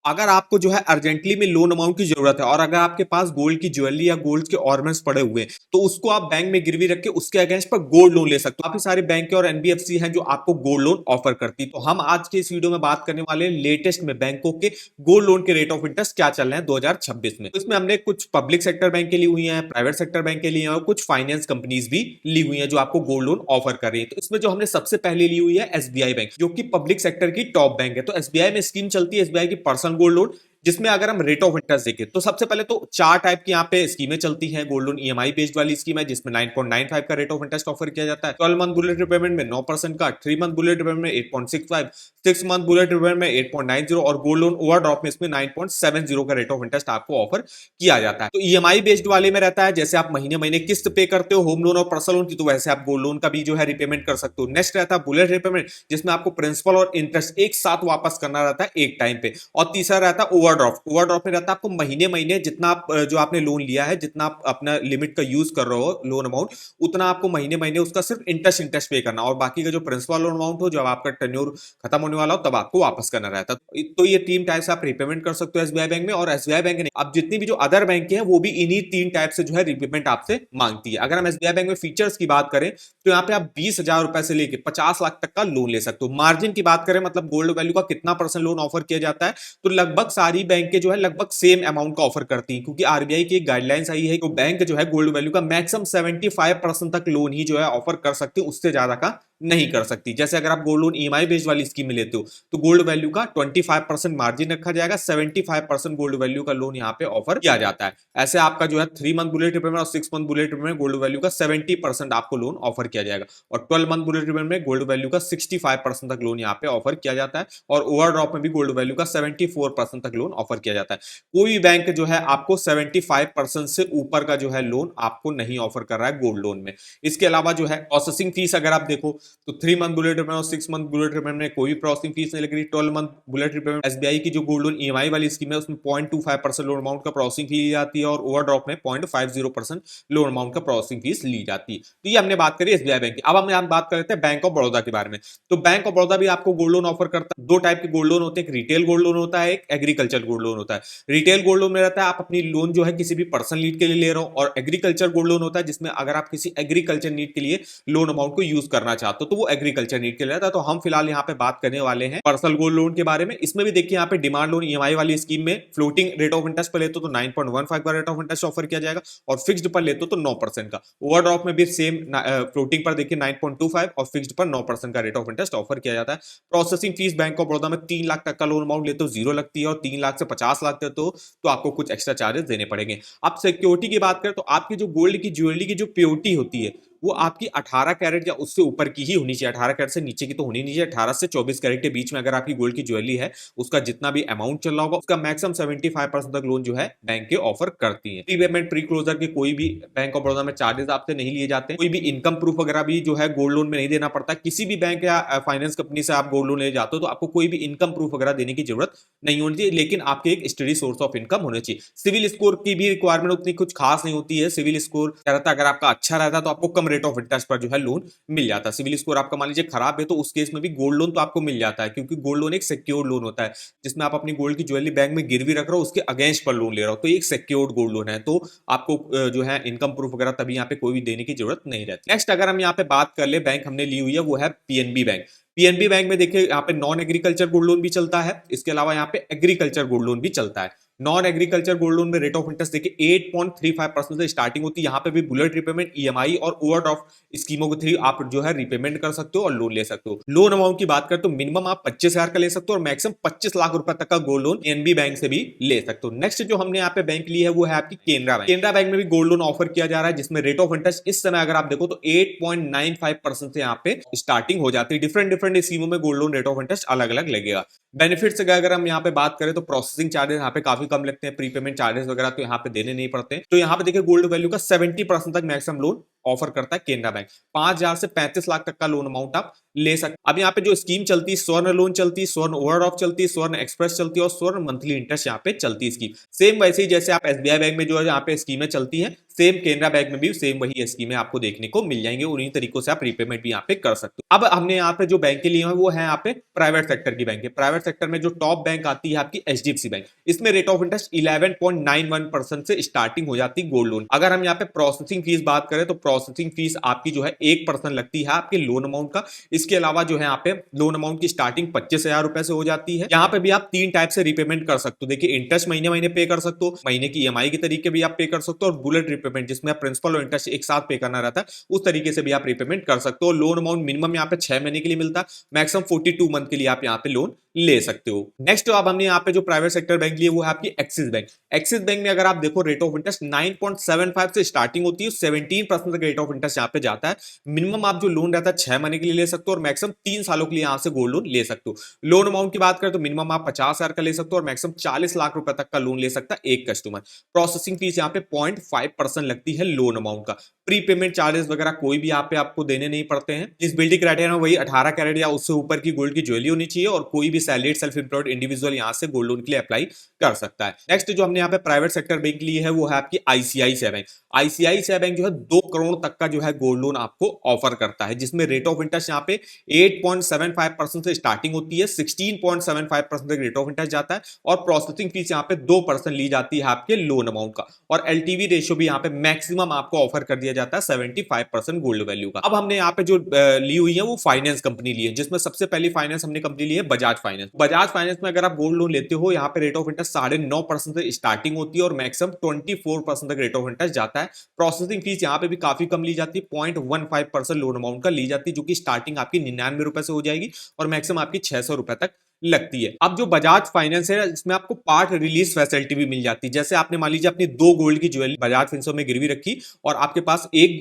अगर आपको जो है अर्जेंटली में लोन अमाउंट की जरूरत है और अगर आपके पास गोल्ड की ज्वेलरी या गोल्ड के ऑर्नामेंट्स पड़े हुए हैं तो उसको आप बैंक में गिरवी रख के उसके अगेंस्ट पर गोल्ड लोन ले सकते हो। काफी सारे बैंक और एनबीएफसी हैं जो आपको गोल्ड लोन ऑफर करती। तो हम आज के इस वीडियो में बात करने वाले हैं लेटेस्ट में बैंकों के गोल्ड लोन के रेट ऑफ इंटरेस्ट क्या चल रहे हैं 2026 में। तो इसमें हमने कुछ पब्लिक सेक्टर बैंक के लिए हुई है, प्राइवेट सेक्टर बैंक के लिए और कुछ फाइनेंस कंपनीज भी ली हुई है जो आपको गोल्ड लोन ऑफर कर रही है। तो इसमें जो हमने सबसे पहले ली हुई है एसबीआई बैंक, जो कि पब्लिक सेक्टर की टॉप बैंक है। तो एसबीआई में स्कीम चलती है एसबीआई की पर्सनल गोल्ड लोन, जिसमें अगर हम रेट ऑफ इंटरेस्ट देखें तो सबसे पहले तो चार टाइप की यहाँ पे स्कीमें चलती हैं। गोल्ड लोन ईएमआई बेस्ड वाली स्कीम है जिसमें 9.95 का रेट ऑफ इंटरेस्ट ऑफर किया जाता है। 12 मंथ बुलेट रिपेमेंट में 9% का, 3 मंथ बुलेट रिपेमेंट में 8.65, 6 मंथ बुलेट रिपेमेंट में 8.90 और गोल्ड लोन ओवरड्राफ्ट में इसमें 9.70 का रेट ऑफ इंटरेस्ट आपको ऑफर किया जाता है। तो ईएमआई बेस्ड वाले में रहता है जैसे आप महीने महीने किस्त पे करते हो होम लोन और पर्सनल लोन की, तो वैसे आप गोल्ड लोन का भी जो है रिपेमेंट कर सकते हो। नेक्स्ट रहता है बुलेट रिपेमेंट जिसमें आपको प्रिंसिपल और इंटरेस्ट एक साथ वापस करना रहता है एक टाइम पे। और तीसरा रहता है ओवरड्राफ्ट। ओवरड्राफ्ट में रहता है आपको महीने महीने जितना आप जो आपने लोन लिया है, जितना आप अपना लिमिट का यूज कर रहे हो लोन अमाउंट, उतना आपको महीने महीने उसका सिर्फ इंटरेस्ट पे करना और बाकी का जो प्रिंसिपल लोन अमाउंट हो जब आपका टेन्योर खत्म होने वाला हो तब आपको वापस करना रहता है। तो ये तीन टाइप से आप रिपेमेंट कर सकते हो एसबीआई बैंक में। और एसबीआई बैंक नहीं, अब जितनी भी जो अदर बैंक है वो भी इन्हीं तीन टाइप से जो है रिपेमेंट आपसे मांगती है। अगर हम एसबीआई बैंक में फीचर्स की बात करें तो यहाँ पे आप 20,000 रुपए से लेकर 50 लाख तक का लोन ले सकते हो। मार्जिन की बात करें मतलब गोल्ड वैल्यू का कितना परसेंट लोन ऑफर किया जाता है, तो लगभग सारी बैंक के जो है लगभग सेम अमाउंट का ऑफर करती है, क्योंकि आरबीआई की एक गाइडलाइंस आई है कि बैंक जो है गोल्ड वैल्यू का मैक्सिमम 75% तक लोन ही जो है ऑफर कर सकती है, उससे ज्यादा का नहीं कर सकती। जैसे अगर आप गोल्ड लोन ईएमआई बेस्ड वाली स्कीम में लेते हो तो गोल्ड वैल्यू का 25% मार्जिन रखा जाएगा, 75% गोल्ड वैल्यू का लोन यहाँ पे ऑफर किया जाता है। ऐसे आपका जो है 3 मंथ बुलेट रिपेमेंट और 6 month bullet repayment gold value का 70% आपको लोन ऑफर किया जाएगा और 12 मंथ बुलेट रिपेमेंट में गोल्ड वैल्यू का 65% तक लोन यहाँ पे ऑफर किया जाता है और ओवरड्राफ्ट में भी गोल्ड वैल्यू का 74% तक लोन ऑफर किया जाता है। कोई बैंक जो है आपको 75% से ऊपर का जो है लोन आपको नहीं ऑफर कर रहा है गोल्ड लोन में। इसके अलावा जो है प्रोसेसिंग फीस अगर आप देखो तो 3 मंथ बुलेट रिपेमेंट और 6 मंथ बुलेट रिपेमेंट में कोई प्रोसेसिंग फीस नहीं लग रही। 12 मंथ बुलेट रिपेमेंट एसबीआई की जो गोल्ड लोन ईएमआई वाली स्कीम है उसमें 0.25% लोन अमाउंट का प्रोसेसिंग फी ली जाती है और ओवरड्राफ्ट में 0.50% लोन अमाउंट का प्रोसेसिंग फीस ली जाती है। तो ये हमने बात करी एसबीआई बैंक की। अब हम बात कर लेते हैं बैंक ऑफ बड़ौदा के बारे में। तो बैंक ऑफ बड़ौदा भी आपको गोल्ड लोन ऑफर करता है। दो टाइप के गोल्ड लोन होते हैं, एक रिटेल गोल्ड लोन होता है, एक एग्रीकल्चर गोल्ड लोन होता है। रिटेल गोल्ड लोन में रहता है आप अपनी लोन जो है किसी भी पर्सनल नीड के लिए ले रहे हो, और एग्रीकल्चर गोल्ड लोन होता है जिसमें अगर आप किसी एग्रीकल्चर नीड के लिए लोन अमाउंट को यूज करना चाहते हो तो वो एग्रीकल्चर नीड के लिए रहता है। तो हम फिलहाल यहाँ पे बात करने वाले हैं पर्सनल गोल्ड लोन के बारे में। इसमें भी देखिए यहाँ पे डिमांड लोन ईएमआई वाली स्कीम में फ्लोटिंग रेट ऑफ इंटरेस्ट पर लेते हो तो 9.15 का रेट ऑफ इंटरेस्ट ऑफर किया जाएगा और फिक्स्ड पर लेते हो तो 9% का। ओवरड्राफ्ट में भी सेम फ्लोटिंग पर देखिए 9.25 और फिक्स्ड पर 9% का रेट ऑफ इंटरेस्ट ऑफर किया जाता है। Processing fees bank of Baroda में 3 लाख तक का लोन अमाउंट लेते हो जीरो लगती है और 3 लाख से 50 लाख देते हो तो आपको कुछ एक्स्ट्रा चार्जेस देने पड़ेंगे। अब सिक्योरिटी की बात करें तो आपकी जो गोल्ड की ज्वेलरी की जो प्योरिटी होती है वो आपकी 18 कैरेट या उससे ऊपर की ही होनी चाहिए। 18 कैरेट से नीचे की तो होनी नहीं चाहिए। 18 से 24 कैरेट के बीच में अगर आपकी गोल्ड की ज्वेलरी है उसका जितना भी अमाउंट चल रहा होगा उसका मैक्सिमम 75% तक लोन जो है बैंक के ऑफर करती है। प्री पेमेंट प्री क्लोजर के कोई भी बैंक ऑफ बड़ौदा में चार्जेस आपसे नहीं लिए जाते। कोई भी इनकम प्रूफ वगैरह भी जो है गोल्ड लोन में नहीं देना पड़ता। किसी भी बैंक या फाइनेंस कंपनी से आप गोल्ड लोन ले जाते हो तो आपको कोई भी इनकम प्रूफ वगैरह देने की जरूरत नहीं होनी चाहिए, लेकिन आपके एक स्टडी सोर्स ऑफ इनकम होने चाहिए। सिविल स्कोर की भी रिक्वायरमेंट उतनी कुछ खास नहीं होती है। सिविल स्कोर रहता है अगर आपका अच्छा रहता है तो आपको कम रेट ऑफ इंटरेस्ट पर जो है लोन मिल जाता है। सिविल स्कोर आपका मान लीजिए खराब है तो उस केस में भी गोल्ड लोन तो आपको मिल जाता है, क्योंकि गोल्ड लोन एक सिक्योर्ड लोन होता है जिसमें आप अपनी गोल्ड की ज्वेलरी बैंक में गिरवी रख रहे हो, उसके अगेंस्ट पर लोन ले रहे हो, तो एक सिक्योर्ड गोल्ड लोन है। तो आपको जो है इनकम प्रूफ वगैरह तभी यहाँ पे कोई भी देने की जरूरत नहीं रहती। नेक्स्ट अगर हम यहाँ पे बात कर ले बैंक हमने ली हुई है वो है पीएनबी बैंक। पीएनबी बैंक में देखिए यहाँ पे नॉन एग्रीकल्चर गोल्ड लोन भी चलता है, इसके अलावा यहाँ पे एग्रीकल्चर गोल्ड लोन भी चलता है। नॉन एग्रीकल्चर गोल्ड लोन में रेट ऑफ इंटरेस्ट देखिए 8.35% से स्टार्टिंग होती है। यहाँ पे भी बुलेट रिपेमेंट ईएमआई और ओवरड्राफ्ट स्कीमों के थ्रू आप जो है रिपेमेंट कर सकते हो और लोन ले सकते हो। लोन अमाउंट की बात करें तो मिनिमम आप 25,000 का ले सकते हो और मैक्सिमम 25 लाख रुपए तक का गोल्ड लोन एनबी बैंक से भी ले सकते हो। नेक्स्ट जो हमने यहाँ पे बैंक ली है वो है आपकी केनरा बैंक। केनरा बैंक में भी गोल्ड लोन ऑफर किया जा रहा है जिसमें रेट ऑफ इंटरेस्ट इस समय अगर आप देखो तो 8.95% से यहाँ पे स्टार्टिंग हो जाती है। डिफरेंट स्कीमों में gold loan rate of interest अलग अलग लगेगा। बेनिफिट्स अगर हम यहाँ पे बात करें तो प्रोसेसिंग चार्जेस यहाँ पे काफी कम लगते हैं। प्रीपेमेंट चार्जेस वगैरह तो यहाँ पे देने नहीं पड़ते। तो यहाँ पे देखिए गोल्ड वैल्यू का 70% तक मैक्सिमम लोन ऑफर करता है केनरा बैंक। 5,000 से 35 लाख तक का लोन अमाउंट आप ले सकते। अब यहाँ पे जो स्कीम चलती है, स्वर्ण लोन चलती है, स्वर्ण ओवरड्राफ्ट चलती है, स्वर्ण एक्सप्रेस चलती है और स्वर्ण मंथली इंटरेस्ट यहाँ पे चलती है स्कीम। सेम वैसे ही जैसे आप एसबीआई बैंक में जो है यहाँ पे स्कीमें चलती हैं, सेम केनरा बैंक में भी सेम वही स्कीमें आपको देखने को मिल जाएंगे। उन्हीं तरीकों से आप रीपेमेंट भी यहाँ पे कर सकते हो। अब हमने यहाँ पे जो बैंक के लिए है वो है यहाँ पे प्राइवेट सेक्टर की बैंक है। प्राइवेट सेक्टर में जो टॉप बैंक आती है आपकी एचडीएफसी बैंक। इसमें रेट ऑफ इंटरेस्ट 11.91% से स्टार्टिंग हो जाती है गोल्ड लोन। अगर हम यहाँ पे प्रोसेसिंग फीस बात करें तो प्रोसेसिंग फीस आपकी जो है 1% लगती है आपके लोन अमाउंट का। इसके अलावा जो है यहाँ पे लोन अमाउंट की स्टार्टिंग 25,000 रुपए से हो जाती है। यहाँ पे भी आप 3 टाइप से रीपेमेंट कर सकते हो। देखिए, इंटरेस्ट महीने महीने पे कर सकते हो, महीने की ईएमआई के तरीके भी आप पे कर सकते हो, और बुलेट रीपेमेंट जिसमें प्रिंसिपल और इंटरेस्ट एक साथ पे करना रहता है, उस तरीके से भी आप रीपेमेंट कर सकते हो। लोन अमाउंट मिनिमम यहाँ पे 6 महीने के लिए मिलता है, मैक्सिमम 42 मंथ के लिए आप यहाँ पे लोन ले सकते हो। नेक्स्ट अब हमने यहाँ पे जो प्राइवेट सेक्टर बैंक लिए वो है आपकी एक्सिस बैंक। एक्सिस बैंक में अगर आप देखो रेट ऑफ इंटरेस्ट 9.75 से स्टार्टिंग होती है, 17% तक रेट ऑफ इंटरेस्ट यहाँ पे जाता है। मिनिमम आप जो लोन रहता है 6 महीने के लिए ले सकते हो और मैक्सिमम 3 सालों के लिए यहाँ से गोल्ड लोन ले सकते हो। लोन अमाउंट की बात करें तो मिनिमम आप 50,000 का ले सकते हो और मैक्सिमम 40 लाख रुपए तक का लोन ले सकता है एक कस्टमर। प्रोसेसिंग फीस यहाँ पे 0.5% लगती है लोन अमाउंट का। प्री पेमेंट चार्जेस वगैरह कोई भी यहाँ पे आपको देने नहीं पड़ते हैं। इस बिल्डिंग क्राइटेरिया वही 18 कैरेट या उससे ऊपर की गोल्ड की ज्वेलरी होनी चाहिए और कोई भी सैलरीड सेल्फ एम्प्लॉयड इंडिविजुअल यहाँ से गोल्ड लोन के लिए अप्लाई कर सकता है। नेक्स्ट जो हमने यहाँ पे प्राइवेट सेक्टर बैंक ली है वो है आपकी आईसीआईसीआई बैंक। आईसीआईसीआई बैंक जो है 2 करोड़ तक का जो है गोल्ड लोन आपको ऑफर करता है, जिसमें रेट ऑफ इंटरेस्ट यहाँ पे 8.75% से स्टार्टिंग होती है, 16.75% तक रेट ऑफ इंटरेस्ट जाता है और प्रोसेसिंग फीस यहाँ पे 2% ली जाती है आपके लोन अमाउंट का। और एलटीवी रेशियो भी यहाँ पे मैक्सिमम आपको ऑफर कर दिया जाता है 75% गोल्ड वैल्यू का। अब हमने यहाँ पे जो ली हुई है वो फाइनेंस कंपनी ली है, जिसमें सबसे पहली फाइनेंस हमने कंपनी ली है बजाज फाइनेंस। बजाज फाइनेंस में अगर आप गोल्ड लोन लेते हो यहाँ पे रेट ऑफ इंटरेस्ट 9.5% से स्टार्टिंग होती है और मैक्सिमम 24% तक रेट ऑफ इंटरेस्ट जाता है। प्रोसेसिंग फीस यहाँ पे भी काफी कम ली जाती है, 0.15% लोन अमाउंट का ली जाती है, जो कि स्टार्टिंग आपकी 99 रुपए से हो जाएगी और मैक्सिमम आपकी 600 रुपए तक लगती है। अब जो बजाज फाइनेंस है इसमें आपको पार्ट रिलीज फैसिलिटी भी मिल जाती है। जैसे आपने मान लीजिए अपनी 2 गोल्ड की ज्वेलरी बजाज फिंसो में गिरवी रखी और आपके पास एक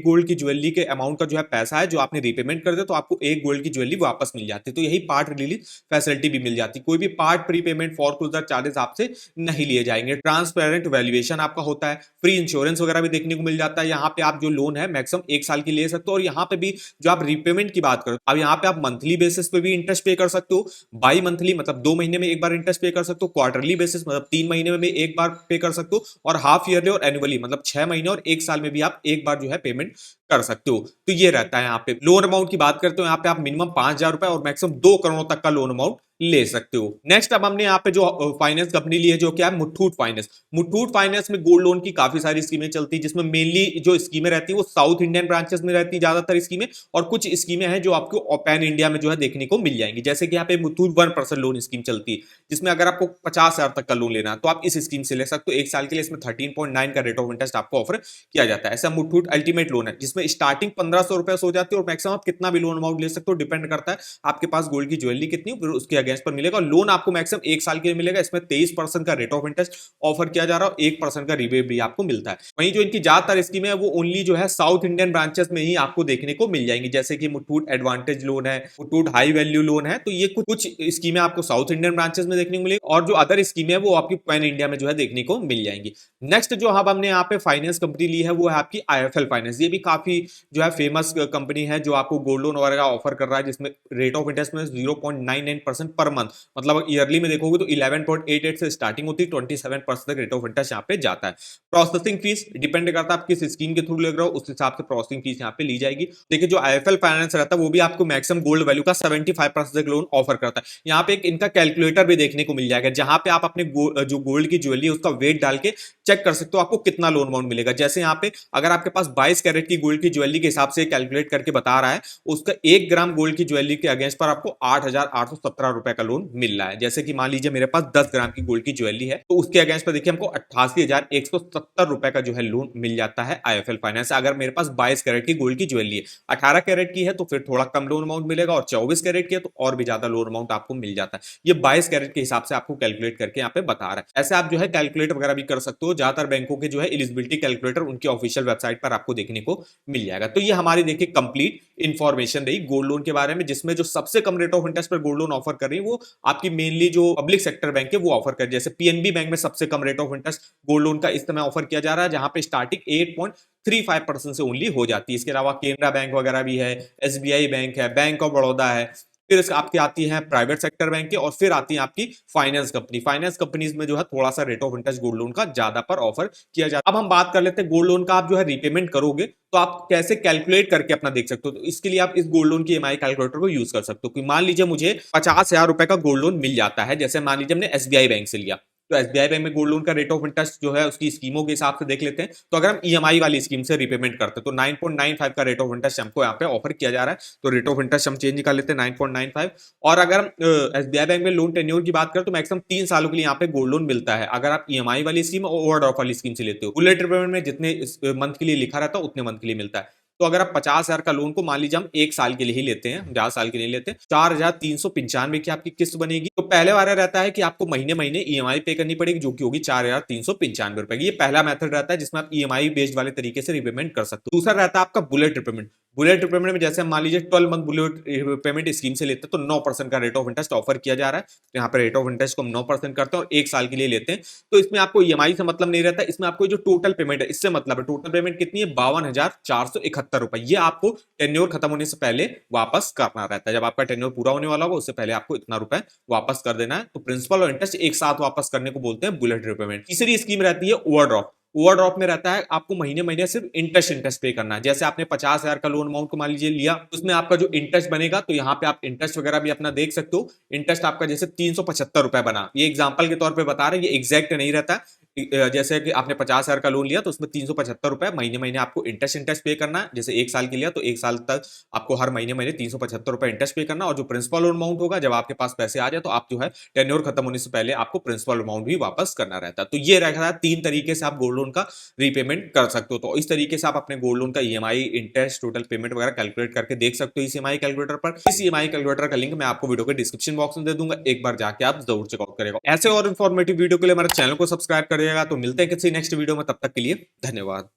गोल्ड की ज्वेलरी के अमाउंट का जो है पैसा है जो आपने रीपेमेंट कर दिया, तो आपको एक गोल्ड की ज्वेलरी वापस मिल जाती है। तो यही पार्ट रिलीज फैसिलिटी भी मिल जाती है। कोई भी part pre payment foreclosure charges आपसे नहीं लिए जाएंगे। ट्रांसपेरेंट वैल्यूएशन आपका होता है, फ्री इंश्योरेंस वगैरह भी देखने को मिल जाता है। यहाँ पे आप जो लोन है मैक्सिमम 1 साल की ले सकते हो और यहाँ पे भी जो आप रीपेमेंट की बात करो, अब यहाँ पे आप मंथली बेसिस पे भी इंटरेस्ट पे कर सकते हो, बाई मंथली मतलब 2 महीने में एक बार इंटरेस्ट पे कर सकते हो, क्वार्टरली बेसिस मतलब 3 महीने में भी एक बार पे कर सकते हो और हाफ ईयरली और एनुअली मतलब 6 महीने और 1 साल में भी आप एक बार जो है पेमेंट कर सकते हो। तो ये रहता है। यहाँ पे लोन अमाउंट की बात करते हो, यहाँ पे आप मिनिमम 5,000 रुपए और मैक्सिमम 2 करोड़ तक का लोन अमाउंट ले सकते हो। नेक्स्ट अब हमने यहाँ पे जो फाइनेंस कंपनी ली है जो क्या है मुथूट फाइनेंस। मुथूट फाइनेंस में गोल्ड लोन की काफी सारी स्कीमें चलती है, जिसमें मेनली जो स्कीमें रहती है वो साउथ इंडियन ब्रांचेस में रहती है ज्यादातर स्कीमें, और कुछ स्कीमें हैं जो आपको पैन इंडिया में जो है देखने को मिल जाएंगी। जैसे कि यहाँ पे मुथूट 1% लोन स्कीम चलती है, जिसमें अगर आपको 50,000 तक का लोन लेना है तो आप इस स्कीम से ले सकते हो। 1 साल के लिए इसमें 13.9 का रेट ऑफ इंटरेस्ट आपको ऑफर किया जाता है। ऐसा मुथूट अल्टीमेट लोन है जिसमें स्टार्टिंग 1500 रुपए हो जाती है और मैक्सिमम आप कितना भी लोन अमाउंट ले सकते हो, डिपेंड करता है आपके पास गोल्ड की ज्वेलरी कितनी फिर उसके अगेंस्ट पर मिलेगा। लोन आपको मैक्सिमम 1 साल के लिए मिलेगा। इसमें 23% का रेट ऑफ इंटरेस्ट ऑफर किया जा रहा है और 1% का रिबेट भी आपको मिलता है। वहीं जो इनकी ज्यादातर स्कीम है वो ओनली जो है साउथ इंडियन ब्रांचेस में ही आपको देखने को मिल जाएंगी, जैसे कि मुथूट एडवांटेज लोन है, मुथूट हाई वैल्यू लोन है। तो ये कुछ स्कीमें आपको साउथ इंडियन ब्रांचेस में देखने को मिलेगी और जो अदर स्कीमें है वो आपकी पैन इंडिया में जो है देखने को मिल जाएंगी। नेक्स्ट जो अब हमने यहाँ पे फाइनेंस कंपनी ली है वो है आपकी आईएफएल फाइनेंस। ये भी काफी जो है फेमस कंपनी है जो आपको गोल्ड लोन वगैरह ऑफर कर रहा है, जिसमें रेट ऑफ इंटरेस्ट में 0.99% पर मंथ, मतलब ईयरली में देखोगे तो 11.88 से स्टार्टिंग होती है, 27% तक रेट ऑफ इंटरेस्ट यहाँ पे जाता है। प्रोसेसिंग फीस डिपेंड करता है आप किस स्कीम के थ्रू ले रहे हो, उस हिसाब से प्रोसेसिंग फीस यहाँ पे ली जाएगी। देखिए जो आईएफएल फाइनेंस रहता है वो भी आपको मैक्सिमम गोल्ड वैल्यू का 75% लोन ऑफर करता है। यहाँ पे एक इनका कैलकुलेटर भी देखने को मिल जाएगा, जहां पे आप अपने जो गोल्ड की ज्वेलरी है उसका वेट डाल के चेक कर सकते हो आपको कितना लोन अमाउंट मिलेगा। जैसे यहाँ पे अगर आपके पास 22 कैरेट की गोल्ड की ज्वेलरी के हिसाब से कैलकुलेट करके बता रहा है, उसका 1 ग्राम गोल्ड की ज्वेलरी के अगेंस्ट पर आपको 8,817 रुपए का लोन मिल रहा है। जैसे कि मान लीजिए मेरे पास 10 ग्राम की गोल्ड की ज्वेलरी है तो उसके अगेंस्ट पर देखिए हमको 88,170 रुपए का जो है लोन मिल जाता है आईएफएल फाइनेंस। अगर मेरे पास 22 कैरेट की गोल्ड की ज्वेलरी है, 18 कैरेट की है तो फिर थोड़ा कम लोन अमाउंट मिलेगा और 24 कैरेट की है तो और भी ज्यादा लोन अमाउंट आपको मिल जाता है। ये 22 कैरेट के हिसाब से आपको कैलकुलेट करके यहाँ पे बता रहा है। ऐसे आप जो है कैलकुलेट वगैरह भी कर सकते हो। ज्यादातर बैंकों के जो है एलिजिबिलिटी कैलकुलेटर उनकी ऑफिशियल वेबसाइट पर आपको देखने को मिल जाएगा। तो ये हमारी देखिए कंप्लीट इंफॉर्मेशन रही गोल्ड लोन के बारे में, जिसमें जो सबसे कम रेट ऑफ इंटरेस्ट पर गोल्ड लोन ऑफर कर रही रही है वो आपकी मेनली जो पब्लिक सेक्टर बैंक है वो ऑफर कर, जैसे पीएनबी बैंक में सबसे कम rate of interest gold loan का इस समय ऑफर किया जा रहा है, जहां पे स्टार्टिंग 8.35% से ओनली हो जाती है। इसके अलावा केनरा बैंक वगैरह भी है, एसबीआई बैंक है, बैंक ऑफ बड़ौदा है, फिर आपकी आती है प्राइवेट सेक्टर बैंक और फिर आती है आपकी फाइनेंस कंपनी। फाइनेंस कंपनीज में जो है थोड़ा सा rate of interest gold loan का ज्यादा पर ऑफर किया जाता है। अब हम बात कर लेते हैं गोल्ड लोन का आप जो है रीपेमेंट करोगे तो आप कैसे कैलकुलेट करके अपना देख सकते हो। तो इसके लिए आप इस गोल्ड लोन की ईएमआई कैलकुलेटर को यूज कर सकते हो कि मान लीजिए मुझे 50,000 रुपए का गोल्ड लोन मिल जाता है, जैसे मान लीजिए हमने एसबीआई बैंक से लिया, तो एसबीआई बैंक में गोल्ड लोन का रेट ऑफ इंटरेस्ट जो है उसकी स्कीमों के हिसाब से देख लेते हैं। तो अगर हम ईएमआई वाली स्कीम से रीपेमेंट करते हैं तो 9.95 का रेट ऑफ इंटरेस्ट हमको यहाँ पे ऑफर किया जा रहा है। तो रेट ऑफ इंटरेस्ट हम चेंज कर लेते हैं 9.95। और अगर हम एसबीआई बैंक में लोन टेन्योर की बात करें तो मैक्सिमम 3 सालों के लिए यहाँ पे गोल्ड लोन मिलता है, अगर आप ईएमआई वाली स्कीम और ओवरड्राफ्ट वाली स्कीम से लेते हो। बुलेट रिपेमेंट में जितने मंथ के लिए लिखा रहता है उतने मंथ के लिए मिलता है। तो अगर आप 50,000 का लोन को मान लीजिए हम 1 साल के लिए ही लेते हैं, 50 साल के लिए लेते हैं, 4,395 की आपकी किस्त बनेगी। तो पहले वाला रहता है कि आपको महीने महीने ईएमआई पे करनी पड़ेगी, जो कि होगी 4,395 रुपए की। ये पहला मेथड रहता है जिसमें आप ईएमआई बेस्ड वाले तरीके से रिपेमेंट कर सकते हो। दूसरा रहता है आपका बुलेट रिपेमेंट। बुलेट रिपेमेंट में जैसे हम मान लीजिए 12 मंथ बुलेट रिपेमेंट स्कीम से लेते हैं तो 9% का रेट ऑफ इंटरेस्ट ऑफर किया जा रहा है। तो यहाँ पे रेट ऑफ इंटरेस्ट को हम 9% करते हैं और 1 साल के लिए लेते हैं। तो इसमें आपको ईएमआई से मतलब नहीं रहता, इसमें आपको जो टोटल पेमेंट है इससे मतलब है। टोटल पेमेंट कितनी है? 52,471 रुपए। ये आपको टेन्योर खत्म होने से पहले वापस करना रहता है। जब आपका टेन्योर पूरा होने वाला होगा उससे पहले आपको इतना रुपए वापस कर देना है। तो प्रिंसिपल और इंटरेस्ट एक साथ वापस करने को बोलते हैं बुलेट रिपेमेंट। तीसरी स्कीम रहती है ओवरड्राफ्ट। ओवरड्राफ्ट में रहता है आपको महीने महीने सिर्फ इंटरेस्ट पे करना है। जैसे आपने 50,000 का लोन अमाउंट को मान लीजिए लिया, उसमें आपका जो इंटरेस्ट बनेगा तो यहाँ पे आप इंटरेस्ट वगैरह भी अपना देख सकते हो। इंटरेस्ट आपका जैसे 375 रुपए बना, ये एग्जाम्पल के तौर पे बता रहे हैं, ये एग्जैक्ट नहीं रहता। जैसे कि आपने 50,000 का लोन लिया तो उसमें 375 रुपए महीने महीने आपको इंटरेस्ट पे करना है। जैसे 1 साल के लिया तो 1 साल तक आपको हर महीने महीने 375 रुपए इंटरेस्ट पे करना, और जो प्रिंसिपल अमाउंट होगा जब आपके पास पैसे आ जाए तो आप जो है टेन्योर खत्म होने से पहले आपको प्रिंसिपल अमाउंट भी वापस करना रहता है। तो ये रहता है 3 तरीके से आप गोल्ड लोन का रीपेमेंट कर सकते हो। तो इस तरीके से आप अपने गोल्ड लोन का ईएमआई, इंटरेस्ट, टोटल पेमेंट वगैरह कैलकुलेट करके देख सकते हो इस ईएमआई कैलकुलेटर पर। इस ईएमआई कैलकुलेटर का लिंक मैं आपको वीडियो के डिस्क्रिप्शन बॉक्स में दे दूंगा, एक बार जाके आप जरूर चेकआउट करेगा। ऐसे और इन्फॉर्मेटिव वीडियो के लिए हमारे चैनल को सब्सक्राइब करिएगा। तो मिलते हैं किसी नेक्स्ट वीडियो में, तब तक के लिए धन्यवाद।